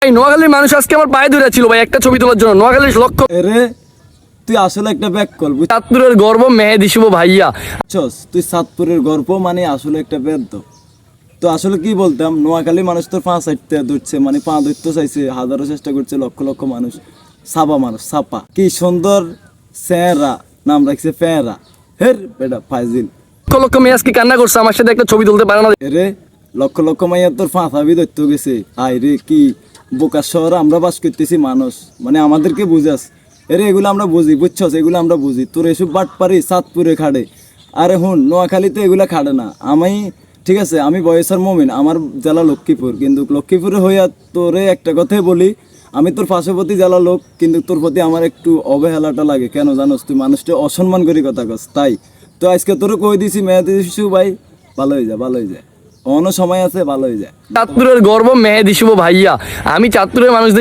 নোয়াখালীর মানুষ আজকে আমার পায়ে ধরে ছিল ভাই একটা ছবি তোলার জন্য। নোয়াখালীর লক্ষ্য রে তুই আসলে একটা ব্যাক কল চাঁদপুরের গর্ব মেহেদি শুভ ভাইয়া। বুঝছস, তুই সাতপুরের গর্ব মানে আসলে একটা বেদ্য। তো আসলে কি বলতাম, নোয়াখালী মানুষ তোর পা চাইতে ধরছে, মানে পা ধরতে চাইছে, হাজারো চেষ্টা করছে, লক্ষ লক্ষ মানুষ। সাপা মানুষ সাপা, কি সুন্দর চেহারা, নাম রাখছে ফেরা। হের বেটা ফাইজিল। লক্ষ লক্ষ মেয়ে আজকে কান্না করছে, আমার সাথে একটা ছবি তুলতে পারে না। রে লক্ষ লক্ষ মাইয়া তোর ফাঁসাবি ধরতে গেছে। আই রে কি বোকা শহরে আমরা বাস করতেছি মানুষ, মানে আমাদেরকে বুঝাস। এরে এগুলো আমরা বুঝি, বুঝছস, এগুলো আমরা বুঝি। তোর এসব বাট পারি চাঁদপুরে খাড়ে, আরে হুন নোয়াখালীতে এগুলা খাড়ে না। আমি ঠিক আছে, আমি বয়সের মমিন, আমার জেলা লক্ষ্মীপুর, কিন্তু লক্ষ্মীপুরে হইয়া তোরে একটা কথাই বলি, আমি তোর পার্শ্ববর্তী জেলা লোক, কিন্তু তোর প্রতি আমার একটু অবহেলাটা লাগে। কেন জানোস, তুই মানুষটা অসম্মান করি কথা কস তাই। তো আজকে তোরে কই দিছি মেয়াদি শিশু ভাই, ভালো হয়ে যা, ভালো হয়ে যায়, অন্য সময় আছে, ভালো হয়ে যায়। চাঁদপুরের গর্ব মেহেদি শুভ ভাইয়া। আমি চাঁদপুরের মানুষদের